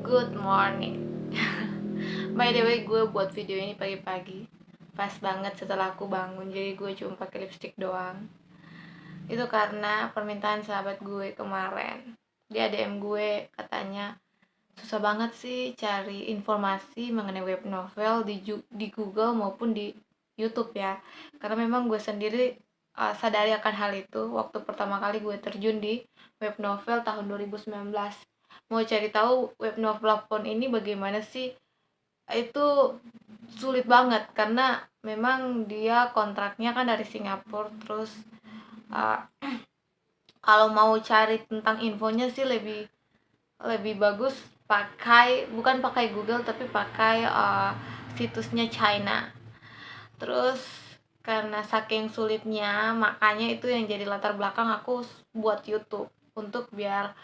Good morning. By the way, gue buat video ini pagi-pagi pas banget setelah aku bangun, jadi gue cuma pakai lipstick doang. Itu karena permintaan sahabat gue kemarin. Dia DM gue, katanya susah banget sih cari informasi mengenai web novel di Google maupun di YouTube ya. Karena memang gue sendiri sadari akan hal itu waktu pertama kali gue terjun di web novel tahun 2019. Mau cari tahu web novel ini bagaimana sih, itu sulit banget karena memang dia kontraknya kan dari Singapura. Terus uh, kalau mau cari tentang infonya sih lebih lebih bagus bukan pakai Google tapi pakai situsnya China. Terus karena saking sulitnya, makanya itu yang jadi latar belakang aku buat YouTube, untuk biar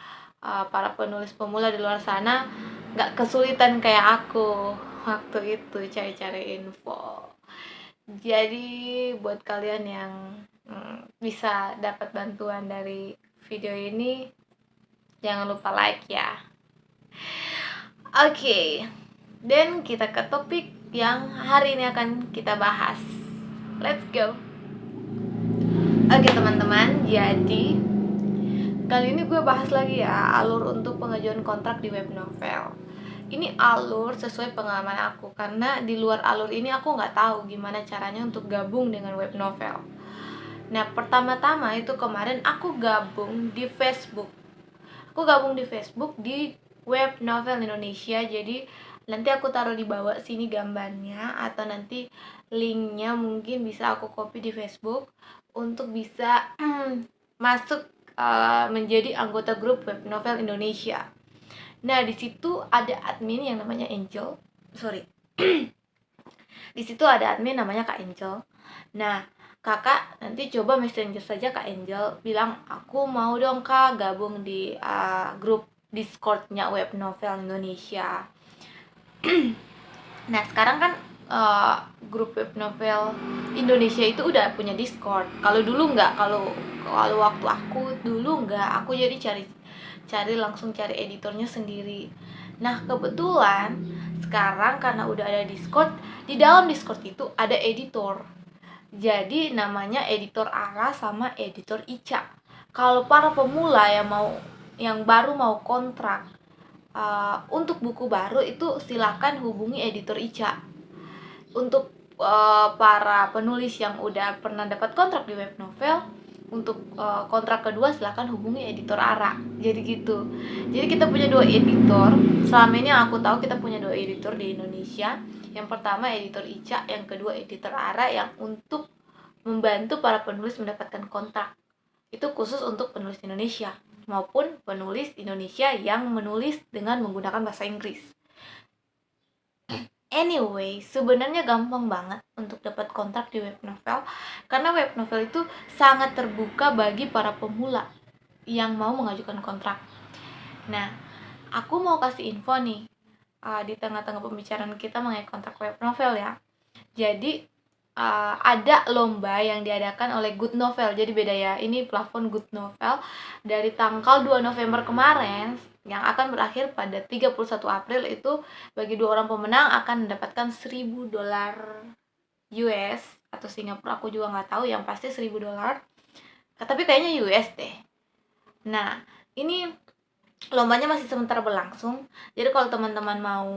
para penulis pemula di luar sana nggak kesulitan kayak aku waktu itu cari-cari info. Jadi buat kalian yang bisa dapat bantuan dari video ini, jangan lupa like ya. Oke, dan kita ke topik yang hari ini akan kita bahas. Let's go. Oke teman-teman, jadi kali ini gue bahas lagi ya alur untuk pengajuan kontrak di web novel. Ini alur sesuai pengalaman aku, karena di luar alur ini aku nggak tahu gimana caranya untuk gabung dengan web novel. Nah, pertama-tama itu kemarin aku gabung di Facebook. Aku gabung di Facebook di Web Novel Indonesia. Jadi nanti aku taruh di bawah sini gambarnya, atau nanti linknya mungkin bisa aku copy di Facebook untuk bisa masuk menjadi anggota grup Web Novel Indonesia. Nah, di situ ada admin yang namanya Angel. Sorry. Di situ ada admin namanya Kak Angel. Nah, kakak nanti coba messenger saja Kak Angel, bilang aku mau dong Kak gabung di grup Discordnya Web Novel Indonesia. Nah, sekarang kan grup Web Novel Indonesia itu udah punya Discord. Kalau dulu nggak, kalau waktu aku dulu nggak, aku jadi cari langsung cari editornya sendiri. Nah, kebetulan sekarang karena udah ada Discord, di dalam Discord itu ada editor. Jadi namanya editor Ara sama editor Ica. Kalau para pemula yang baru mau kontrak untuk buku baru, itu silakan hubungi editor Ica. Untuk para penulis yang udah pernah dapat kontrak di web novel, untuk kontrak kedua silakan hubungi editor Ara. Jadi gitu. Jadi kita punya dua editor. Selama ini aku tahu kita punya dua editor di Indonesia. Yang pertama editor Ica, yang kedua editor Ara, yang untuk membantu para penulis mendapatkan kontrak. Itu khusus untuk penulis Indonesia maupun penulis Indonesia yang menulis dengan menggunakan bahasa Inggris. Anyway, sebenarnya gampang banget untuk dapat kontrak di web novel, karena web novel itu sangat terbuka bagi para pemula yang mau mengajukan kontrak. Nah, aku mau kasih info nih di tengah-tengah pembicaraan kita mengenai kontrak web novel ya. Jadi ada lomba yang diadakan oleh Good Novel. Jadi beda ya, ini plafon Good Novel dari tanggal 2 November kemarin yang akan berakhir pada 31 April. Itu bagi dua orang pemenang akan mendapatkan $1.000 US atau Singapura, aku juga nggak tahu, yang pasti $1.000, tapi kayaknya US deh. Nah, ini lombanya masih sementara berlangsung. Jadi kalau teman-teman mau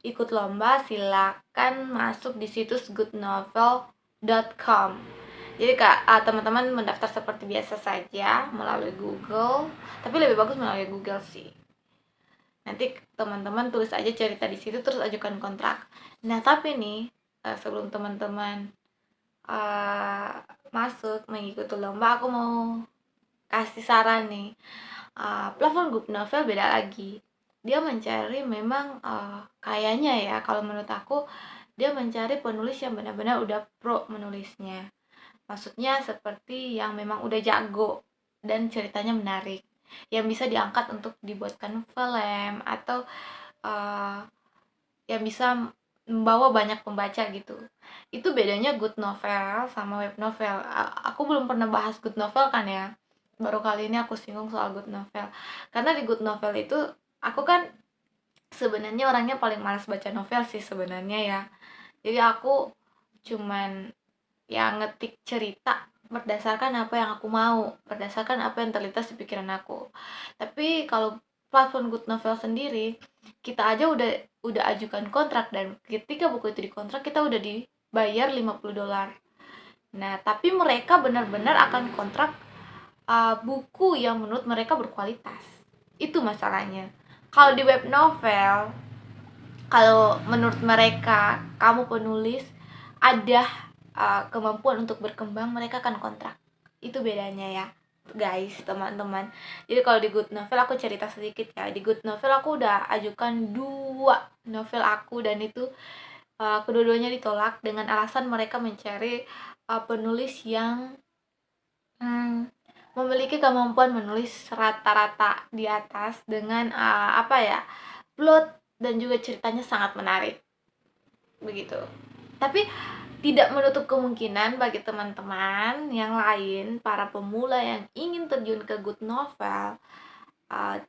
ikut lomba, silakan masuk di situs goodnovel.com. Jadi teman-teman mendaftar seperti biasa saja melalui Google, tapi lebih bagus melalui Google sih. Nanti teman-teman tulis aja cerita di situ, terus ajukan kontrak. Nah, tapi nih sebelum teman-teman masuk mengikuti lomba, aku mau kasih saran nih. Plafon Good Novel beda lagi. Dia mencari memang kayaknya ya, kalau menurut aku dia mencari penulis yang benar-benar udah pro menulisnya. Maksudnya seperti yang memang udah jago dan ceritanya menarik, yang bisa diangkat untuk dibuatkan film, atau yang bisa membawa banyak pembaca gitu. Itu bedanya Good Novel sama web novel. Aku belum pernah bahas Good Novel kan ya, baru kali ini aku singgung soal Good Novel. Karena di Good Novel itu aku kan sebenarnya orangnya paling malas baca novel sih sebenarnya ya. Jadi aku cuman ya ngetik cerita berdasarkan apa yang aku mau, berdasarkan apa yang terlintas di pikiran aku. Tapi kalau platform Good Novel sendiri, kita aja udah ajukan kontrak, dan ketika buku itu dikontrak kita udah dibayar $50. Nah, tapi mereka benar-benar akan kontrak buku yang menurut mereka berkualitas. Itu masalahnya. Kalau di web novel, kalau menurut mereka kamu penulis ada kemampuan untuk berkembang, mereka akan kontrak. Itu bedanya ya guys, teman-teman. Jadi kalau di Good Novel, aku cerita sedikit ya. Di Good Novel aku udah ajukan 2 novel aku, dan itu kedua-duanya ditolak dengan alasan mereka mencari penulis yang memiliki kemampuan menulis rata-rata di atas dengan apa ya, plot dan juga ceritanya sangat menarik begitu. Tapi tidak menutup kemungkinan bagi teman-teman yang lain, para pemula yang ingin terjun ke Good Novel,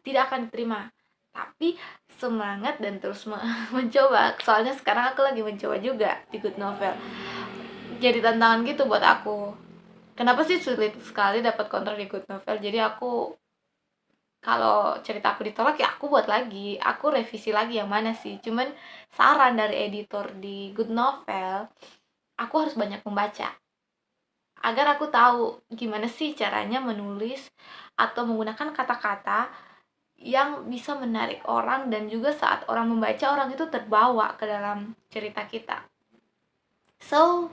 tidak akan diterima. Tapi semangat dan terus mencoba. Soalnya sekarang aku lagi mencoba juga di Good Novel. Jadi tantangan gitu buat aku. Kenapa sih sulit sekali dapat kontrak di Good Novel? Jadi aku, kalau cerita aku ditolak ya aku buat lagi, aku revisi lagi yang mana sih. Cuman saran dari editor di Good Novel, aku harus banyak membaca agar aku tahu gimana sih caranya menulis atau menggunakan kata-kata yang bisa menarik orang, dan juga saat orang membaca, orang itu terbawa ke dalam cerita kita. So,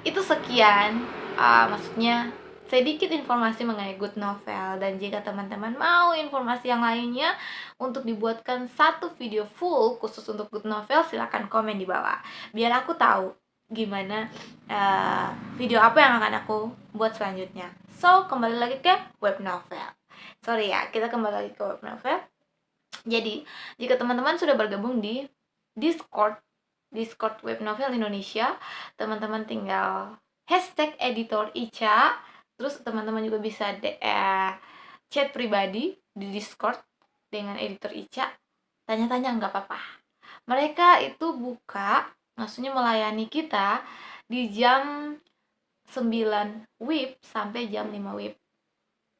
itu sekian, maksudnya sedikit informasi mengenai Good Novel. Dan jika teman-teman mau informasi yang lainnya untuk dibuatkan satu video full khusus untuk Good Novel, silahkan komen di bawah biar aku tahu gimana video apa yang akan aku buat selanjutnya. So, kembali lagi ke web novel. Sorry ya, kita kembali lagi ke web novel. Jadi, jika teman-teman sudah bergabung di Discord Web Novel Indonesia, teman-teman tinggal hashtag editor Ica, terus teman-teman juga bisa chat pribadi di Discord dengan editor Ica, tanya-tanya nggak apa-apa. Mereka itu buka, maksudnya melayani kita di jam 9 WIB sampai jam 5 WIB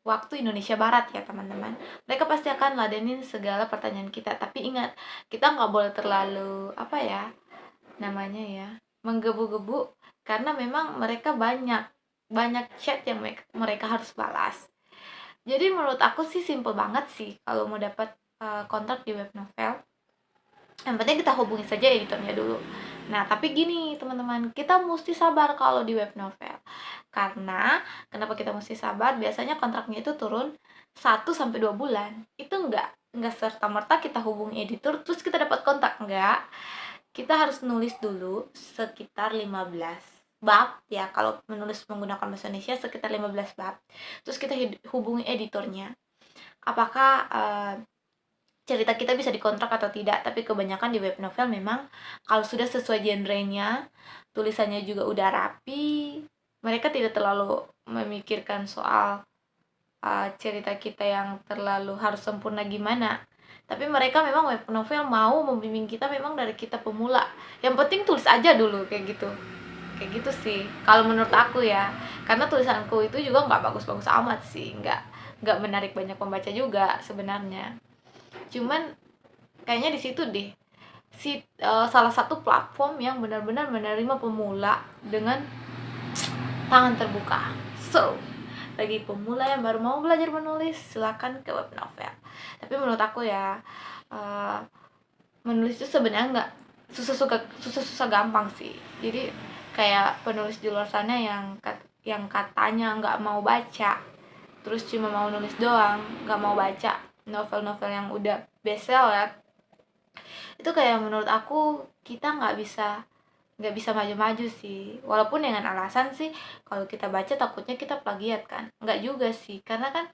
waktu Indonesia Barat ya teman-teman. Mereka pasti akan ladenin segala pertanyaan kita, tapi ingat, kita nggak boleh terlalu apa ya namanya ya, menggebu-gebu, karena memang mereka banyak chat yang mereka harus balas. Jadi menurut aku sih simple banget sih kalau mau dapat kontrak di web novel. Yang penting kita hubungi saja editornya dulu. Nah, tapi gini teman-teman, kita mesti sabar kalau di web novel. Karena kenapa kita mesti sabar? Biasanya kontraknya itu turun 1 sampai 2 bulan. Itu enggak serta-merta kita hubungi editor terus kita dapat kontrak, enggak. Kita harus nulis dulu sekitar 15 bab ya, kalau menulis menggunakan bahasa Indonesia sekitar 15 bab. Terus kita hubungi editornya. Apakah cerita kita bisa dikontrak atau tidak. Tapi kebanyakan di web novel memang kalau sudah sesuai genrenya, tulisannya juga udah rapi, mereka tidak terlalu memikirkan soal cerita kita yang terlalu harus sempurna gimana. Tapi mereka memang web novel mau membimbing kita memang dari kita pemula. Yang penting tulis aja dulu, kayak gitu. Kayak gitu sih kalau menurut aku ya. Karena tulisanku itu juga nggak bagus-bagus amat sih, nggak menarik banyak pembaca juga sebenarnya. Cuman kayaknya di situ deh salah satu platform yang benar-benar menerima pemula dengan tangan terbuka. So, bagi pemula yang baru mau belajar menulis, silakan ke web novel. Tapi menurut aku ya, menulis itu sebenarnya nggak susah gampang sih. Jadi kayak penulis di luar sana yang katanya nggak mau baca, terus cuma mau nulis doang, nggak mau baca novel-novel yang udah bestseller, itu kayak menurut aku kita nggak bisa maju-maju sih. Walaupun dengan alasan sih kalau kita baca takutnya kita plagiat kan, nggak juga sih, karena kan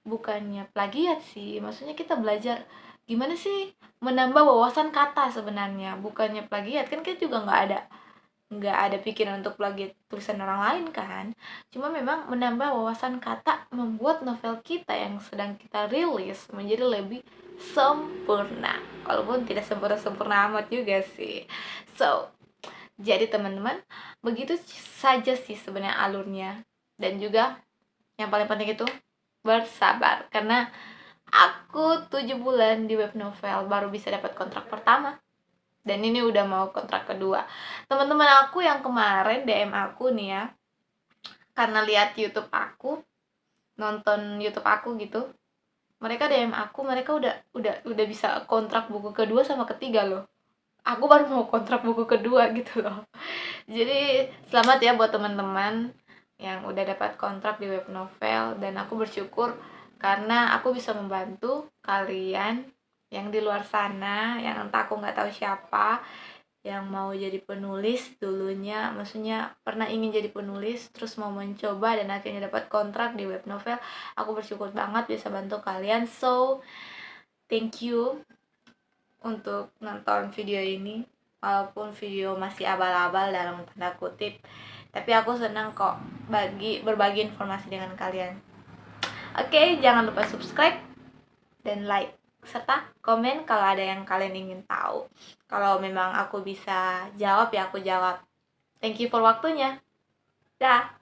bukannya plagiat sih, maksudnya kita belajar gimana sih menambah wawasan kata sebenarnya, bukannya plagiat kan. Kita juga nggak ada nggak ada pikiran untuk plagiat tulisan orang lain kan, cuma memang menambah wawasan kata, membuat novel kita yang sedang kita rilis menjadi lebih sempurna, walaupun tidak sempurna amat juga sih. So, jadi teman-teman, begitu saja sih sebenarnya alurnya. Dan juga yang paling penting itu bersabar, karena aku 7 bulan di web novel baru bisa dapat kontrak pertama, dan ini udah mau kontrak kedua. Teman-teman aku yang kemarin DM aku nih ya, karena lihat YouTube aku, nonton YouTube aku gitu, mereka DM aku, mereka udah bisa kontrak buku kedua sama ketiga loh. Aku baru mau kontrak buku kedua gitu loh. Jadi selamat ya buat teman-teman yang udah dapat kontrak di web novel, dan aku bersyukur karena aku bisa membantu kalian yang di luar sana, yang entah aku nggak tahu siapa, yang mau jadi penulis dulunya, maksudnya pernah ingin jadi penulis terus mau mencoba dan akhirnya dapat kontrak di web novel. Aku bersyukur banget bisa bantu kalian. So thank you untuk nonton video ini, walaupun video masih abal-abal dalam tanda kutip, tapi aku senang kok berbagi informasi dengan kalian. Oke, jangan lupa subscribe dan like, serta komen kalau ada yang kalian ingin tahu. Kalau memang aku bisa jawab ya aku jawab. Thank you for waktunya. Dah.